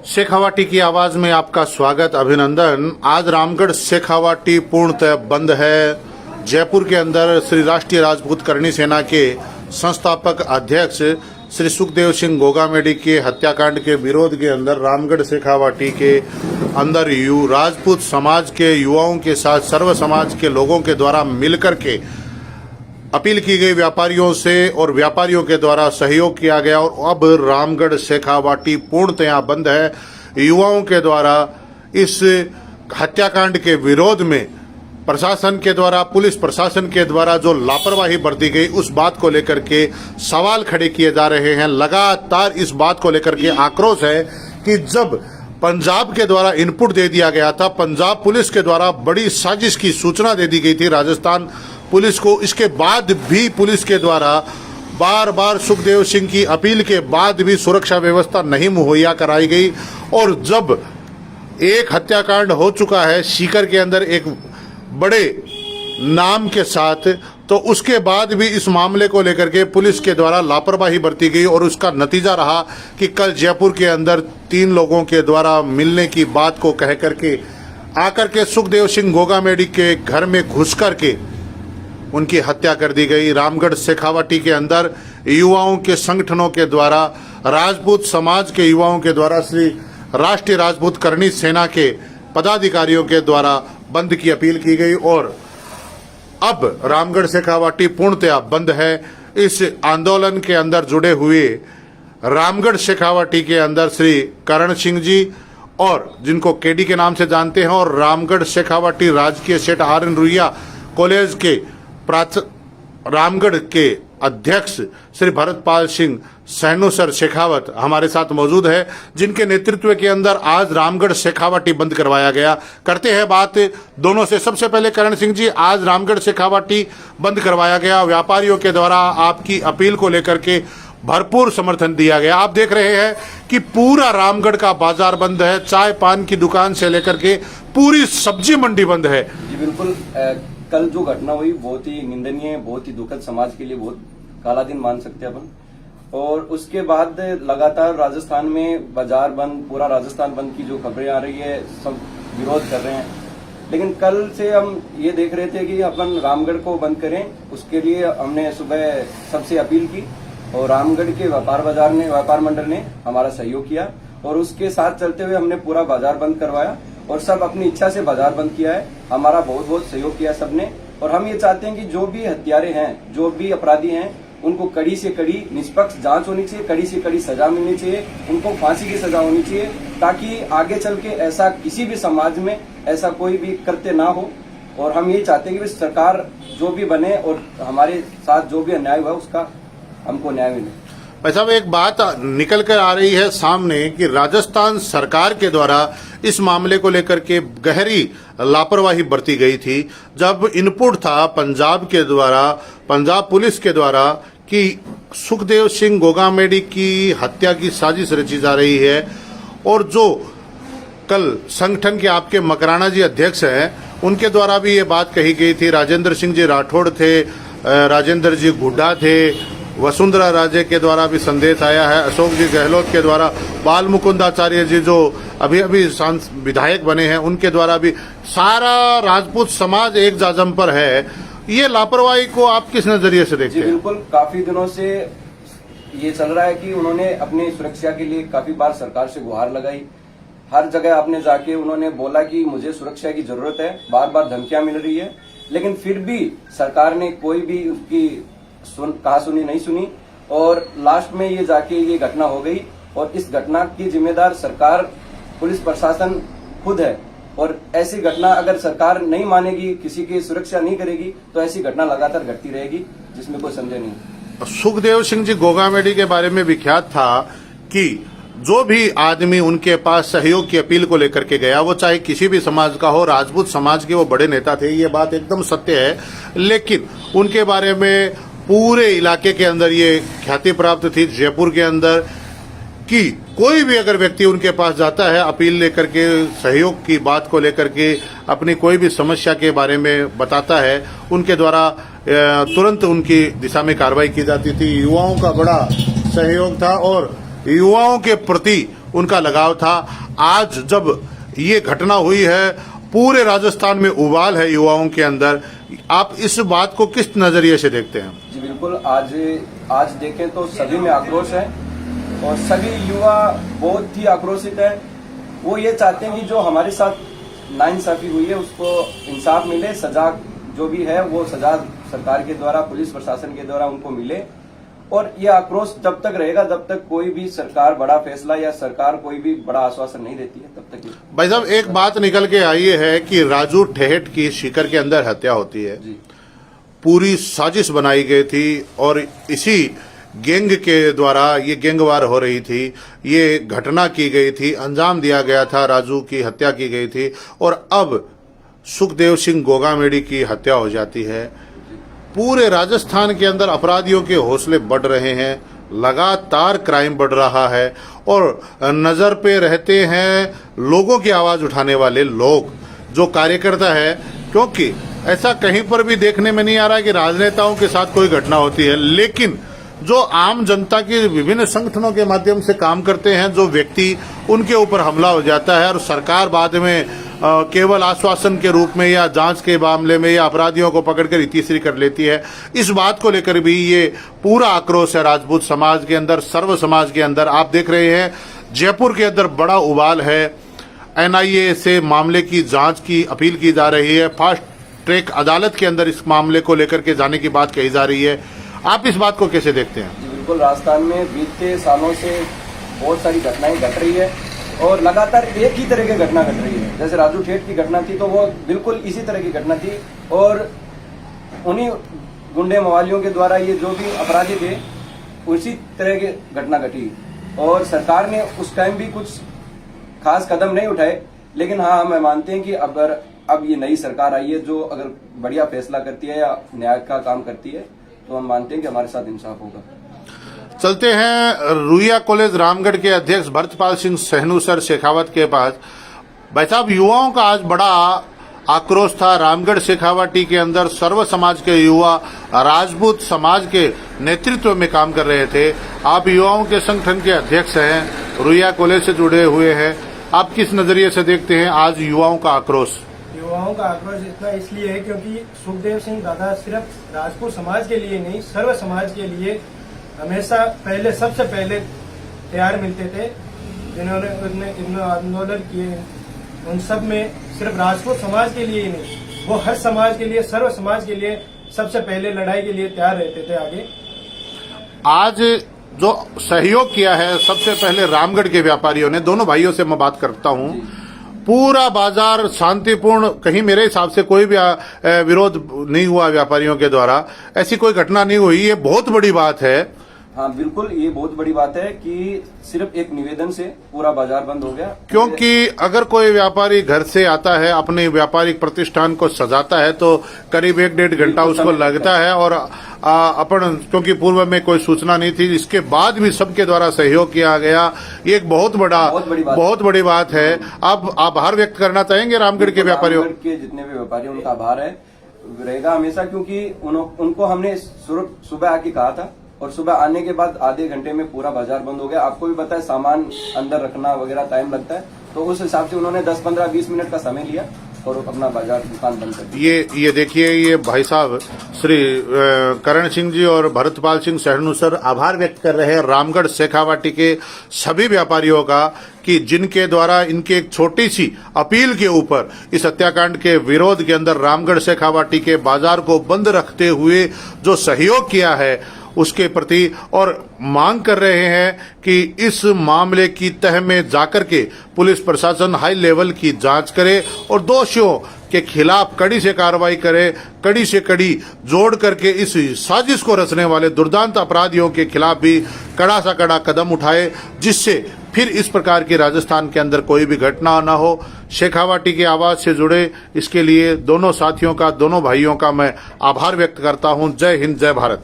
शेखावाटी की आवाज में आपका स्वागत, अभिनंदन। आज रामगढ़ शेखावाटी पूर्णतः बंद है। जयपुर के अंदर श्री राष्ट्रीय राजपूत करणी सेना के संस्थापक अध्यक्ष श्री सुखदेव सिंह गोगामेडी के हत्याकांड के विरोध के अंदर रामगढ़ शेखावाटी के अंदर राजपूत समाज के युवाओं के साथ सर्व समाज के लोगों के द्वारा मिलकर के अपील की गई व्यापारियों से और व्यापारियों के द्वारा सहयोग किया गया और अब रामगढ़ शेखावाटी पूर्णतया बंद है। युवाओं के द्वारा इस हत्याकांड के विरोध में प्रशासन के द्वारा, पुलिस प्रशासन के द्वारा जो लापरवाही बरती गई उस बात को लेकर के सवाल खड़े किए जा रहे हैं। लगातार इस बात को लेकर के आक्रोश है कि जब पंजाब के द्वारा इनपुट दे दिया गया था, पंजाब पुलिस के द्वारा बड़ी साजिश की सूचना दे दी गई थी राजस्थान पुलिस को, इसके बाद भी पुलिस के द्वारा बार बार सुखदेव सिंह की अपील के बाद भी सुरक्षा व्यवस्था नहीं मुहैया कराई गई। और जब एक हत्याकांड हो चुका है सीकर के अंदर एक बड़े नाम के साथ, तो उसके बाद भी इस मामले को लेकर के पुलिस के द्वारा लापरवाही बरती गई और उसका नतीजा रहा कि कल जयपुर के अंदर 3 लोगों के द्वारा मिलने की बात को कह करके आकर के सुखदेव सिंह गोगामेडी के घर में घुस करके उनकी हत्या कर दी गई। रामगढ़ शेखावाटी के अंदर युवाओं के संगठनों के द्वारा, राजपूत समाज के युवाओं के द्वारा, श्री राष्ट्रीय राजपूत करणी सेना के पदाधिकारियों के द्वारा बंद की अपील की गई और अब रामगढ़ शेखावाटी पूर्णतया बंद है। इस आंदोलन के अंदर जुड़े हुए रामगढ़ शेखावाटी के अंदर श्री करण सिंह जी और जिनको केडी के नाम से जानते हैं और रामगढ़ शेखावाटी राजकीय सेठ आर.एन. रुइया कॉलेज के रामगढ़ के अध्यक्ष श्री भरतपाल सिंह सहनू सर शेखावत हमारे साथ मौजूद है, जिनके नेतृत्व के अंदर आज रामगढ़ शेखावाटी बंद करवाया गया। करते हैं बात दोनों से। सबसे पहले करण सिंह जी, आज रामगढ़ शेखावाटी बंद करवाया गया, व्यापारियों के द्वारा आपकी अपील को लेकर के भरपूर समर्थन दिया गया। आप देख रहे हैं कि पूरा रामगढ़ का बाजार बंद है, चाय पान की दुकान से लेकर के पूरी सब्जी मंडी बंद है। जी बिल्कुल, कल जो घटना हुई बहुत ही निंदनीय, बहुत ही दुखद, समाज के लिए बहुत काला दिन मान सकते हैं अपन। और उसके बाद लगातार राजस्थान में बाजार बंद, पूरा राजस्थान बंद की जो खबरें आ रही है, सब विरोध कर रहे हैं। लेकिन कल से हम ये देख रहे थे कि अपन रामगढ़ को बंद करें, उसके लिए हमने सुबह सबसे अपील की और रामगढ़ के व्यापार मंडल ने हमारा सहयोग किया और उसके साथ चलते हुए हमने पूरा बाजार बंद करवाया और सब अपनी इच्छा से बाजार बंद किया है। हमारा बहुत बहुत सहयोग किया सबने और हम ये चाहते हैं कि जो भी हत्यारे हैं, जो भी अपराधी हैं, उनको कड़ी से कड़ी निष्पक्ष जांच होनी चाहिए, कड़ी से कड़ी सजा मिलनी चाहिए, उनको फांसी की सजा होनी चाहिए, ताकि आगे चल के ऐसा किसी भी समाज में ऐसा कोई भी कृत्य ना हो। और हम ये चाहते हैं कि सरकार जो भी बने और हमारे साथ जो भी अन्याय हुआ उसका हमको न्याय मिले। भाई साहब, एक बात निकल कर आ रही है सामने कि राजस्थान सरकार के द्वारा इस मामले को लेकर के गहरी लापरवाही बरती गई थी। जब इनपुट था पंजाब के द्वारा, पंजाब पुलिस के द्वारा कि सुखदेव सिंह गोगामेडी की हत्या की साजिश रची जा रही है और जो कल संगठन के आपके मकराना जी अध्यक्ष हैं, उनके द्वारा भी ये बात कही गई थी। राजेंद्र सिंह जी राठौड़ थे, राजेंद्र जी गुड्डा थे, वसुंधरा राजे के द्वारा भी संदेश आया है, अशोक जी गहलोत के द्वारा, बाल मुकुंदाचार्य जी जो अभी विधायक बने हैं, उनके द्वारा भी सारा राजपूत समाज एक जाजम पर है। ये लापरवाही को आप किस नजरिए से देखते हैं? बिल्कुल, काफी दिनों से ये चल रहा है कि उन्होंने अपनी सुरक्षा के लिए काफी बार सरकार से गुहार लगाई। हर जगह आपने जाके उन्होंने बोला कि मुझे सुरक्षा की जरूरत है, बार बार धमकियां मिल रही है, लेकिन फिर भी सरकार ने कोई भी उसकी कहा सुनी नहीं सुनी और लास्ट में ये जाके ये घटना हो गई। और इस घटना की जिम्मेदार सरकार, पुलिस प्रशासन खुद है। और ऐसी घटना अगर सरकार नहीं मानेगी, किसी की सुरक्षा नहीं करेगी, तो ऐसी घटना लगातार घटती रहेगी, जिसमें कोई संदेह नहीं। सुखदेव सिंह जी गोगामेडी के बारे में विख्यात था कि जो भी आदमी उनके पास सहयोग की अपील को लेकर के गया, वो चाहे किसी भी समाज का हो, राजपूत समाज के वो बड़े नेता थे, ये बात एकदम सत्य है। लेकिन उनके बारे में पूरे इलाके के अंदर ये ख्याति प्राप्त थी, जयपुर के अंदर, कि कोई भी अगर व्यक्ति उनके पास जाता है अपील लेकर के, सहयोग की बात को लेकर के, अपनी कोई भी समस्या के बारे में बताता है, उनके द्वारा तुरंत उनकी दिशा में कार्रवाई की जाती थी। युवाओं का बड़ा सहयोग था और युवाओं के प्रति उनका लगाव था। आज जब ये घटना हुई है, पूरे राजस्थान में उबाल है युवाओं के अंदर। आप इस बात को किस नजरिए से देखते हैं? जी बिल्कुल, आज देखें तो सभी में आक्रोश है और सभी युवा बहुत ही आक्रोशित है। वो ये चाहते हैं कि जो हमारे साथ नाइंसाफी हुई है उसको इंसाफ मिले, सजा जो भी है वो सजा सरकार के द्वारा, पुलिस प्रशासन के द्वारा उनको मिले। और ये आक्रोश जब तक रहेगा, जब तक कोई भी सरकार बड़ा फैसला या सरकार कोई भी बड़ा आश्वासन नहीं देती है, तब तक ये। भाई साहब, एक बात निकल के आई है कि राजू ठेठ की सीकर के अंदर हत्या होती है। जी। पूरी साजिश बनाई गई थी और इसी गैंग के द्वारा ये गैंगवार हो रही थी, ये घटना की गई थी, अंजाम दिया गया था, राजू की हत्या की गई थी। और अब सुखदेव सिंह गोगामेड़ी की हत्या हो जाती है। पूरे राजस्थान के अंदर अपराधियों के हौसले बढ़ रहे हैं, लगातार क्राइम बढ़ रहा है और नजर पे रहते हैं लोगों की आवाज उठाने वाले लोग, जो कार्यकर्ता है। क्योंकि ऐसा कहीं पर भी देखने में नहीं आ रहा कि राजनेताओं के साथ कोई घटना होती है, लेकिन जो आम जनता के विभिन्न संगठनों के माध्यम से काम करते हैं जो व्यक्ति, उनके ऊपर हमला हो जाता है और सरकार बाद में केवल आश्वासन के रूप में या जांच के मामले में या अपराधियों को पकड़कर इतीसरी कर लेती है। इस बात को लेकर भी ये पूरा आक्रोश है राजपूत समाज के अंदर, सर्व समाज के अंदर। आप देख रहे हैं जयपुर के अंदर बड़ा उबाल है। एनआईए से मामले की जांच की अपील की जा रही है, फास्ट ट्रैक अदालत के अंदर इस मामले को लेकर के जाने की बात कही जा रही है। आप इस बात को कैसे देखते हैं? जी बिल्कुल, राजस्थान में बीते सालों से बहुत सारी घटनाएं घट रही है और लगातार एक ही तरह की घटना घट रही है। जैसे राजू ठेठ की घटना थी तो वो बिल्कुल इसी तरह की घटना थी और उन्हीं गुंडे मवालियों के द्वारा ये जो भी अपराधी थे उसी तरह की घटना घटी। और सरकार ने उस टाइम भी कुछ खास कदम नहीं उठाए, लेकिन हाँ, हम मानते हैं कि अगर अब ये नई सरकार आई है जो अगर बढ़िया फैसला करती है या न्याय का काम करती है, तो हम मानते हैं कि हमारे साथ इंसाफ होगा। चलते हैं रुइया कॉलेज रामगढ़ के अध्यक्ष भरतपाल सिंह सहनू सर शेखावत के पास। भाई साहब, युवाओं का आज बड़ा आक्रोश था रामगढ़ शेखावाटी के अंदर। सर्व समाज के युवा राजपूत समाज के नेतृत्व में काम कर रहे थे। आप युवाओं के संगठन के अध्यक्ष हैं, रुइया कॉलेज से जुड़े हुए हैं। आप किस नजरिए से देखते हैं आज युवाओं का आक्रोश? युवाओं का आक्रोश इतना इसलिए है क्योंकि सुखदेव सिंह दादा सिर्फ राजपूत समाज के लिए नहीं, सर्व समाज के लिए हमेशा सबसे पहले तैयार मिलते थे। जिन्होंने आंदोलन किए उन सब में सिर्फ राजपूत समाज के लिए ही नहीं, वो हर समाज के लिए, सर्व समाज के लिए सबसे पहले लड़ाई के लिए तैयार रहते थे आगे। आज जो सहयोग किया है सबसे पहले रामगढ़ के व्यापारियों ने, दोनों भाइयों से मैं बात करता हूं। पूरा बाजार शांतिपूर्ण, कहीं मेरे हिसाब से कोई भी विरोध नहीं हुआ व्यापारियों के द्वारा, ऐसी कोई घटना नहीं हुई। ये बहुत बड़ी बात है। हाँ बिल्कुल, ये बहुत बड़ी बात है कि सिर्फ एक निवेदन से पूरा बाजार बंद हो गया। क्योंकि अगर कोई व्यापारी घर से आता है, अपने व्यापारिक प्रतिष्ठान को सजाता है, तो करीब 1-1.5 घंटा उसको लगता है। और अपन, क्योंकि पूर्व में कोई सूचना नहीं थी, इसके बाद भी सबके द्वारा सहयोग किया गया। ये एक बहुत बड़ी बात है। आप आभार व्यक्त करना चाहेंगे रामगढ़ के व्यापारियों के? जितने भी व्यापारी, उनका आभार है, रहेगा हमेशा, क्योंकि उनको हमने सुबह आके कहा था और सुबह आने के बाद आधे घंटे में पूरा बाजार बंद हो गया। आपको भी पता है सामान अंदर रखना वगैरह टाइम लगता है, तो उस हिसाब से उन्होंने 10, 15, 20 मिनट का समय लिया और अपना बाजार दुकान बंद कर दी। ये देखिए, ये भाई साहब श्री करण सिंह जी और भरतपाल सिंह सहनू सर आभार व्यक्त कर रहे हैं रामगढ़ शेखावाटी के सभी व्यापारियों का, कि जिनके द्वारा इनके एक छोटी सी अपील के ऊपर इस हत्याकांड के विरोध के अंदर रामगढ़ शेखावाटी के बाजार को बंद रखते हुए जो सहयोग किया है उसके प्रति, और मांग कर रहे हैं कि इस मामले की तह में जाकर के पुलिस प्रशासन हाई लेवल की जांच करे और दोषियों के खिलाफ कड़ी से कार्रवाई करे, कड़ी से कड़ी जोड़ करके इस साजिश को रचने वाले दुर्दांत अपराधियों के खिलाफ भी कड़ा सा कड़ा कदम उठाए, जिससे फिर इस प्रकार की राजस्थान के अंदर कोई भी घटना न हो। शेखावाटी की आवाज से जुड़े इसके लिए दोनों साथियों का, दोनों भाइयों का मैं आभार व्यक्त करता हूं। जय हिंद, जय भारत।